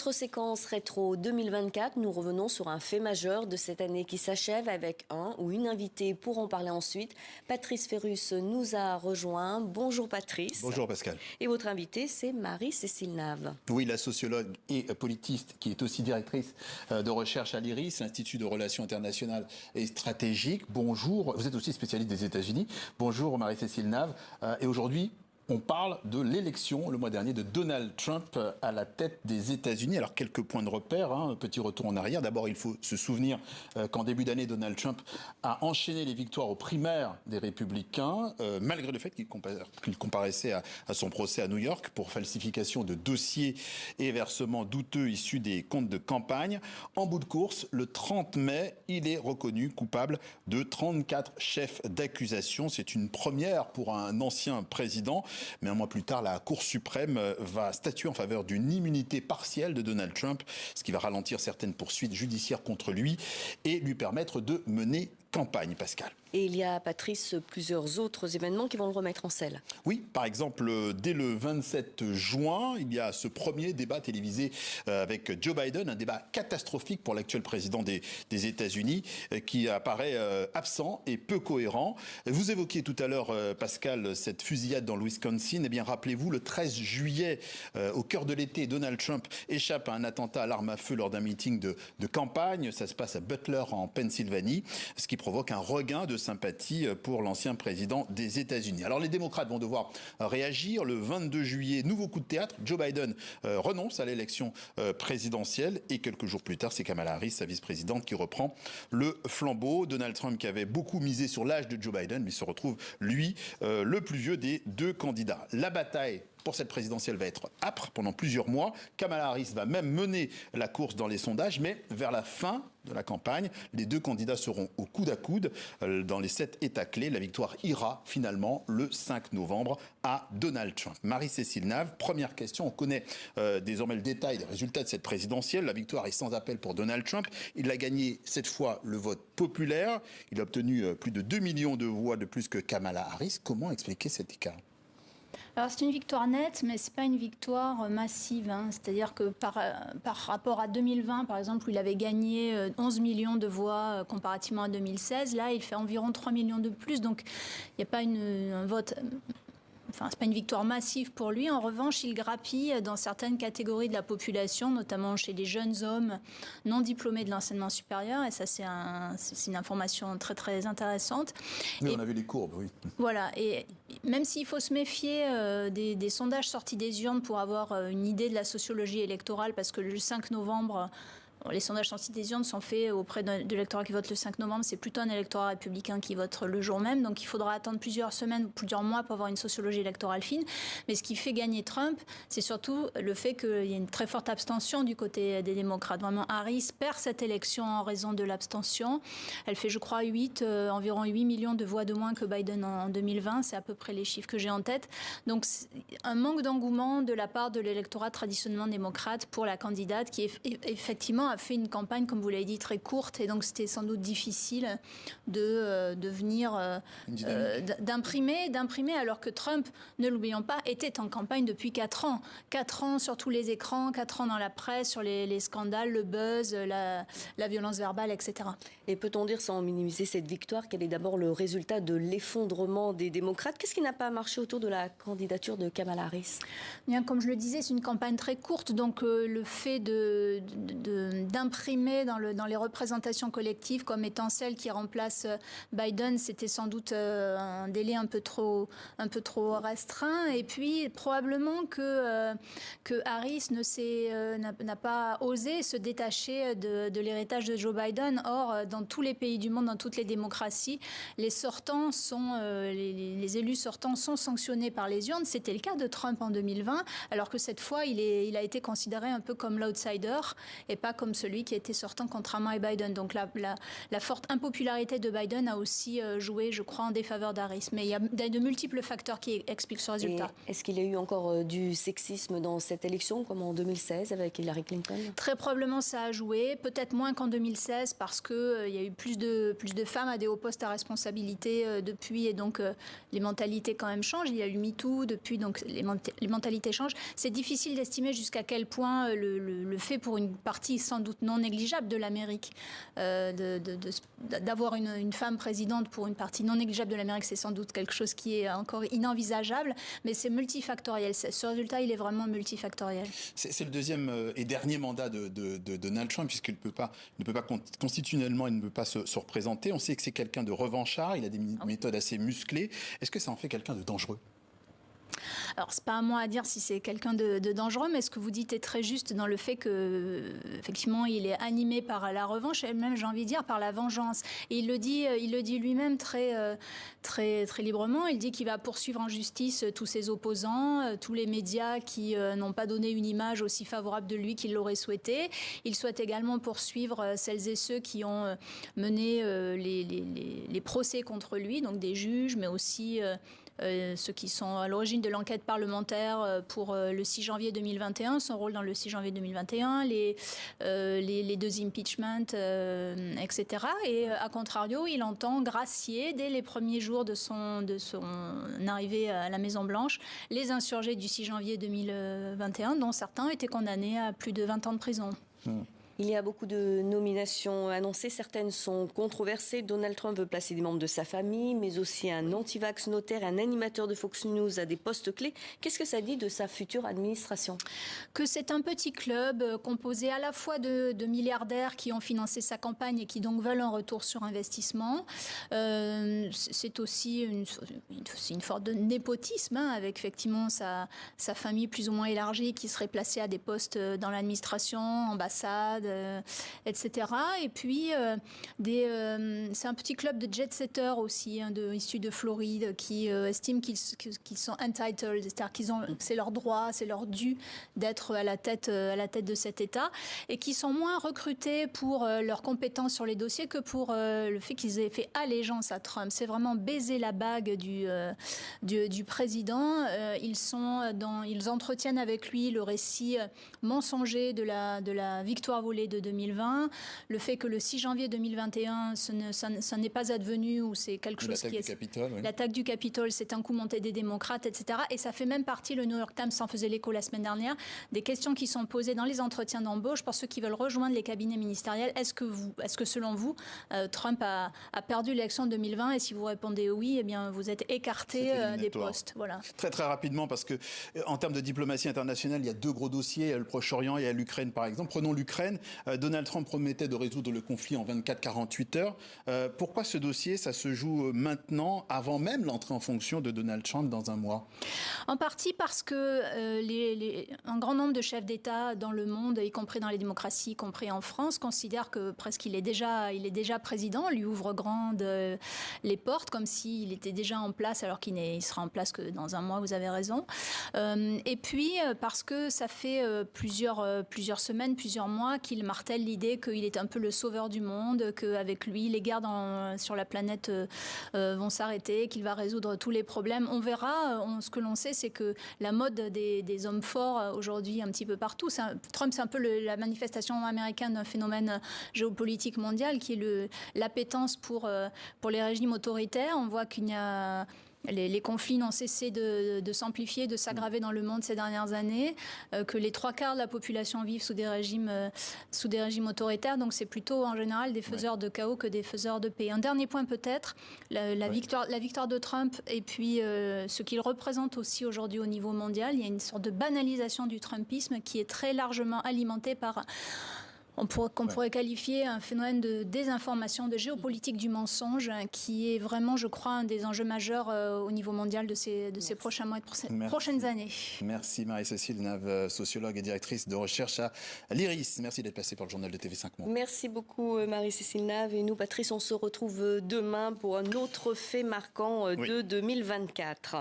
notre séquence rétro 2024, nous revenons sur un fait majeur de cette année qui s'achève avec un ou une invitée pour en parler ensuite. Patrice Ferrus nous a rejoint. Bonjour Patrice. Bonjour Pascal. Et votre invitée, c'est Marie-Cécile Nave. Oui, la sociologue et politiste qui est aussi directrice de recherche à l'IRIS, l'Institut de Relations internationales et stratégiques. Bonjour, vous êtes aussi spécialiste des États-Unis. Bonjour Marie-Cécile Nave. Et aujourd'hui, on parle de l'élection le mois dernier de Donald Trump à la tête des États-Unis. Alors quelques points de repère, petit retour en arrière. D'abord, il faut se souvenir qu'en début d'année, Donald Trump a enchaîné les victoires aux primaires des Républicains, malgré le fait qu'il comparaissait à son procès à New York pour falsification de dossiers et versements douteux issus des comptes de campagne. En bout de course, le 30 mai, il est reconnu coupable de 34 chefs d'accusation. C'est une première pour un ancien président. Mais un mois plus tard, la Cour suprême va statuer en faveur d'une immunité partielle de Donald Trump, ce qui va ralentir certaines poursuites judiciaires contre lui et lui permettre de mener campagne, Pascal. Et il y a, Patrice, plusieurs autres événements qui vont le remettre en selle. Oui, par exemple, dès le 27 juin, il y a ce premier débat télévisé avec Joe Biden, un débat catastrophique pour l'actuel président des États-Unis, qui apparaît absent et peu cohérent. Vous évoquiez tout à l'heure, Pascal, cette fusillade dans le Wisconsin. Eh bien, rappelez-vous, le 13 juillet, au cœur de l'été, Donald Trump échappe à un attentat à l'arme à feu lors d'un meeting de campagne. Ça se passe à Butler, en Pennsylvanie, ce qui provoque un regain de sympathie pour l'ancien président des États-Unis. Alors les démocrates vont devoir réagir. Le 22 juillet, nouveau coup de théâtre. Joe Biden renonce à l'élection présidentielle et quelques jours plus tard, c'est Kamala Harris, sa vice-présidente, qui reprend le flambeau. Donald Trump, qui avait beaucoup misé sur l'âge de Joe Biden, mais se retrouve, lui, le plus vieux des deux candidats. La bataille pour cette présidentielle va être âpre pendant plusieurs mois. Kamala Harris va même mener la course dans les sondages, mais vers la fin de la campagne, les deux candidats seront au coude à coude dans les 7 États clés. La victoire ira finalement le 5 novembre à Donald Trump. Marie-Cécile Nave, première question. On connaît désormais le détail des résultats de cette présidentielle. La victoire est sans appel pour Donald Trump. Il a gagné cette fois le vote populaire. Il a obtenu plus de 2 millions de voix de plus que Kamala Harris. Comment expliquer cet écart ? Alors c'est une victoire nette, mais c'est pas une victoire massive. C'est-à-dire que par rapport à 2020, par exemple, où il avait gagné 11 millions de voix comparativement à 2016, là il fait environ 3 millions de plus. Donc il n'y a pas un vote... Enfin, c'est pas une victoire massive pour lui. En revanche, il grappille dans certaines catégories de la population, notamment chez les jeunes hommes non diplômés de l'enseignement supérieur. Et ça, c'est une information très, très intéressante. Oui, on a vu les courbes, oui. Voilà. Et même s'il faut se méfier des sondages sortis des urnes pour avoir une idée de la sociologie électorale, parce que le 5 novembre... Les sondages sortis des urnes sont faits auprès de l'électorat qui vote le 5 novembre. C'est plutôt un électorat républicain qui vote le jour même. Donc il faudra attendre plusieurs semaines, plusieurs mois pour avoir une sociologie électorale fine. Mais ce qui fait gagner Trump, c'est surtout le fait qu'il y a une très forte abstention du côté des démocrates. Vraiment, Harris perd cette élection en raison de l'abstention. Elle fait, je crois, environ 8 millions de voix de moins que Biden en 2020. C'est à peu près les chiffres que j'ai en tête. Donc un manque d'engouement de la part de l'électorat traditionnellement démocrate pour la candidate qui effectivement a fait une campagne, comme vous l'avez dit, très courte, et donc c'était sans doute difficile de venir d'imprimer, alors que Trump, ne l'oublions pas, était en campagne depuis 4 ans. 4 ans sur tous les écrans, 4 ans dans la presse, sur les scandales, le buzz, la violence verbale, etc. Et peut-on dire, sans minimiser cette victoire, qu'elle est d'abord le résultat de l'effondrement des démocrates? Qu'est-ce qui n'a pas marché autour de la candidature de Kamala Harris? Bien, comme je le disais, c'est une campagne très courte, donc le fait d'imprimer dans les représentations collectives comme étant celle qui remplace Biden, c'était sans doute un délai un peu trop restreint. Et puis probablement que Harris n'a pas osé se détacher de l'héritage de Joe Biden. Or, dans tous les pays du monde, dans toutes les démocraties, les élus sortants sont sanctionnés par les urnes. C'était le cas de Trump en 2020, alors que cette fois, il a été considéré un peu comme l'outsider et pas comme comme celui qui était sortant contrairement à Biden. Donc la forte impopularité de Biden a aussi joué, je crois, en défaveur d'Harris. Mais il y a de multiples facteurs qui expliquent ce résultat. Est-ce qu'il y a eu encore du sexisme dans cette élection, comme en 2016 avec Hillary Clinton? Très probablement, ça a joué. Peut-être moins qu'en 2016 parce qu'il y a eu plus de femmes à des hauts postes à responsabilité depuis. Et donc, les mentalités quand même changent. Il y a eu MeToo depuis, donc les mentalités changent. C'est difficile d'estimer jusqu'à quel point le fait pour une partie sans doute non négligeable de l'Amérique, d'avoir une femme présidente pour une partie non négligeable de l'Amérique, c'est sans doute quelque chose qui est encore inenvisageable, mais c'est multifactoriel. Ce résultat, il est vraiment multifactoriel. C'est le deuxième et dernier mandat de Donald Trump, puisqu'il ne peut pas constitutionnellement, il ne peut pas se représenter. On sait que c'est quelqu'un de revanchard, il a des méthodes assez musclées. Est-ce que ça en fait quelqu'un de dangereux? Alors, c'est pas à moi à dire si c'est quelqu'un de dangereux, mais ce que vous dites est très juste dans le fait que, effectivement, il est animé par la revanche et même, j'ai envie de dire, par la vengeance. Et il le dit lui-même très librement. Il dit qu'il va poursuivre en justice tous ses opposants, tous les médias qui n'ont pas donné une image aussi favorable de lui qu'il l'aurait souhaité. Il souhaite également poursuivre celles et ceux qui ont mené les procès contre lui, donc des juges, mais aussi ceux qui sont à l'origine de l'enquête parlementaire pour le 6 janvier 2021, son rôle dans le 6 janvier 2021, les deux impeachments, etc. Et à contrario, il entend gracier dès les premiers jours de son arrivée à la Maison-Blanche les insurgés du 6 janvier 2021, dont certains étaient condamnés à plus de 20 ans de prison. Il y a beaucoup de nominations annoncées, certaines sont controversées. Donald Trump veut placer des membres de sa famille, mais aussi un anti-vax notaire, un animateur de Fox News à des postes clés. Qu'est-ce que ça dit de sa future administration? Que c'est un petit club composé à la fois de milliardaires qui ont financé sa campagne et qui donc veulent un retour sur investissement. C'est aussi une forme de népotisme, avec effectivement sa famille plus ou moins élargie qui serait placée à des postes dans l'administration, ambassade, etc. Et puis, c'est un petit club de jet-setters aussi, issus de Floride, qui estiment qu'ils sont entitled, c'est-à-dire c'est leur droit, c'est leur dû d'être à la tête de cet État, et qui sont moins recrutés pour leurs compétences sur les dossiers que pour le fait qu'ils aient fait allégeance à Trump. C'est vraiment baiser la bague du président. Ils entretiennent avec lui le récit mensonger de la victoire volée de 2020, le fait que le 6 janvier 2021, ça n'est pas advenu, ou c'est quelque chose qui est... L'attaque du Capitole, c'est un coup monté des démocrates, etc. Et ça fait même partie, le New York Times s'en faisait l'écho la semaine dernière, des questions qui sont posées dans les entretiens d'embauche pour ceux qui veulent rejoindre les cabinets ministériels. Est-ce que selon vous, Trump a perdu l'élection de 2020? Et si vous répondez oui, eh bien, vous êtes écarté des postes. Voilà. Très très rapidement, parce que en termes de diplomatie internationale, il y a deux gros dossiers, le Proche-Orient et l'Ukraine par exemple. Prenons l'Ukraine. Donald Trump promettait de résoudre le conflit en 24-48 heures. Pourquoi ce dossier, ça se joue maintenant, avant même l'entrée en fonction de Donald Trump dans un mois? En partie parce que un grand nombre de chefs d'État dans le monde, y compris dans les démocraties, y compris en France, considèrent que presque il est déjà président, lui ouvre grandes les portes, comme s'il était déjà en place, alors qu'il sera en place que dans un mois, vous avez raison. Et puis, parce que ça fait plusieurs semaines, plusieurs mois qu'il martèle l'idée qu'il est un peu le sauveur du monde, qu'avec lui, les guerres sur la planète vont s'arrêter, qu'il va résoudre tous les problèmes. On verra. Ce que l'on sait, c'est que la mode des hommes forts aujourd'hui un petit peu partout, Trump, c'est un peu la manifestation américaine d'un phénomène géopolitique mondial qui est l'appétence pour les régimes autoritaires. On voit qu'il y a... Les conflits n'ont cessé de s'amplifier, de s'aggraver dans le monde ces dernières années, que les 3/4 de la population vivent sous des régimes autoritaires. Donc c'est plutôt en général des faiseurs de chaos que des faiseurs de paix. Un dernier point peut-être, la victoire de Trump et puis ce qu'il représente aussi aujourd'hui au niveau mondial. Il y a une sorte de banalisation du trumpisme qui est très largement alimentée par... qu'on pourrait qualifier un phénomène de désinformation, de géopolitique du mensonge, qui est vraiment, je crois, un des enjeux majeurs au niveau mondial de ces prochains mois et de prochaines années. Merci Marie-Cécile Nave, sociologue et directrice de recherche à l'IRIS. Merci d'être passée pour le journal de TV5 Monde. Merci beaucoup Marie-Cécile Nave. Et nous, Patrice, on se retrouve demain pour un autre fait marquant de 2024.